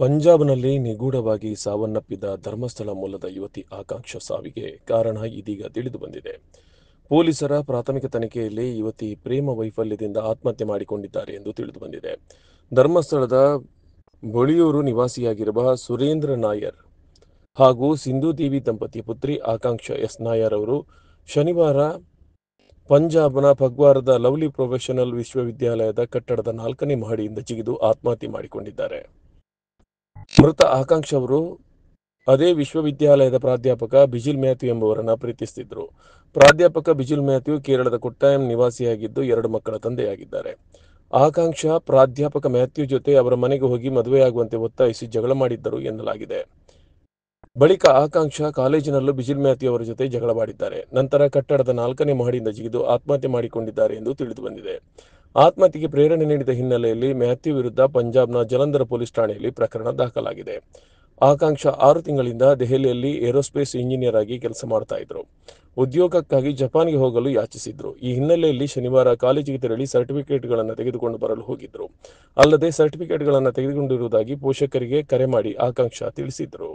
ಪಂಜಾಬ್ನಲ್ಲಿ ನಿಗೂಢವಾಗಿ ಸಾವನ್ನಪ್ಪಿದ ಧರ್ಮಸ್ಥಳ ಮೂಲದ ಯುವತಿ ಆಕಾಂಕ್ಷ ಸಾವಿಗೆ ಕಾರಣ ಇದೀಗ ತಿಳಿದುಬಂದಿದೆ. ಪೊಲೀಸರ ಪ್ರಾಥಮಿಕ ತನಿಖೆಯಲ್ಲಿ ಯುವತಿ ಪ್ರೇಮ ವೈಫಲ್ಯದಿಂದ ಆತ್ಮಹತ್ಯೆ ಮಾಡಿಕೊಂಡಿದ್ದಾರೆ ಎಂದು ತಿಳಿದುಬಂದಿದೆ. ಧರ್ಮಸ್ಥಳದ ಬಳಿಯೂರು ನಿವಾಸಿಯಾಗಿರುವ ಸುರೇಂದ್ರ ನಾಯರ್ ಹಾಗೂ ಸಿಂಧೂದೇವಿ ದಂಪತಿ ಪುತ್ರಿ ಆಕಾಂಕ್ಷ ಎಸ್ ನಾಯರ್ ಅವರು ಶನಿವಾರ ಪಂಜಾಬ್ನ ಫಗ್ವಾರದ ಲವ್ಲಿ ಪ್ರೊಫೆಷನಲ್ ವಿಶ್ವವಿದ್ಯಾಲಯದ ಕಟ್ಟಡದ 4ನೇ ಮಹಡಿಯಿಂದ ಜಿಗಿದು ಆತ್ಮಹತ್ಯೆ ಮಾಡಿಕೊಂಡಿದ್ದಾರೆ. ಮೃತ ಆಕಾಂಕ್ಷ ಅವರು ಅದೇ ವಿಶ್ವವಿದ್ಯಾಲಯದ ಪ್ರಾಧ್ಯಾಪಕ ಬಿಜಿಲ್ ಮ್ಯಾಥ್ಯೂ ಎಂಬುವರನ್ನ ಪ್ರೀತಿಸುತ್ತಿದ್ದರು. ಪ್ರಾಧ್ಯಾಪಕ ಬಿಜಿಲ್ ಮ್ಯಾಥ್ಯೂ ಕೇರಳದ ಕೊಟ್ಟಾಯಂ ನಿವಾಸಿಯಾಗಿದ್ದು 2 ಮಕ್ಕಳ ತಂದೆಯಾಗಿದ್ದಾರೆ. ಆಕಾಂಕ್ಷ ಪ್ರಾಧ್ಯಾಪಕ ಮ್ಯಾಥ್ಯೂ ಜೊತೆ ಅವರ ಮನೆಗೆ ಹೋಗಿ ಮದುವೆಯಾಗುವಂತೆ ಒತ್ತಾಯಿಸಿ ಜಗಳ ಮಾಡಿದ್ದರು ಎನ್ನಲಾಗಿದೆ. ಬಳಿಕ ಆಕಾಂಕ್ಷ ಕಾಲೇಜಿನಲ್ಲೂ ಬಿಜಿಲ್ ಮ್ಯಾಥ್ಯೂ ಅವರ ಜೊತೆ ಜಗಳವಾಡಿದ್ದಾರೆ. ನಂತರ ಕಟ್ಟಡದ 4ನೇ ಮಹಡಿಯಿಂದ ಜಿಗಿದು ಆತ್ಮಹತ್ಯೆ ಮಾಡಿಕೊಂಡಿದ್ದಾರೆ ಎಂದು ತಿಳಿದುಬಂದಿದೆ. ಆತ್ಮಹತ್ಯೆಗೆ ಪ್ರೇರಣೆ ನೀಡಿದ ಹಿನ್ನೆಲೆಯಲ್ಲಿ ಮ್ಯಾಥ್ಯೂ ವಿರುದ್ಧ ಪಂಜಾಬ್ನ ಜಲಂಧರ್ ಪೊಲೀಸ್ ಠಾಣೆಯಲ್ಲಿ ಪ್ರಕರಣ ದಾಖಲಾಗಿದೆ. ಆಕಾಂಕ್ಷ 6 ತಿಂಗಳಿಂದ ದೆಹಲಿಯಲ್ಲಿ ಏರೋಸ್ಪೇಸ್ ಇಂಜಿನಿಯರ್ ಆಗಿ ಕೆಲಸ ಮಾಡ್ತಾ ಇದ್ರು. ಉದ್ಯೋಗಕ್ಕಾಗಿ ಜಪಾನ್ಗೆ ಹೋಗಲು ಯಾಚಿಸಿದ್ರು. ಈ ಹಿನ್ನೆಲೆಯಲ್ಲಿ ಶನಿವಾರ ಕಾಲೇಜಿಗೆ ತೆರಳಿ ಸರ್ಟಿಫಿಕೇಟ್ಗಳನ್ನು ತೆಗೆದುಕೊಂಡು ಬರಲು ಹೋಗಿದ್ರು. ಅಲ್ಲದೆ ಸರ್ಟಿಫಿಕೇಟ್ಗಳನ್ನು ತೆಗೆದುಕೊಂಡಿರುವುದಾಗಿ ಪೋಷಕರಿಗೆ ಕರೆ ಮಾಡಿ ಆಕಾಂಕ್ಷ ತಿಳಿಸಿದ್ರು.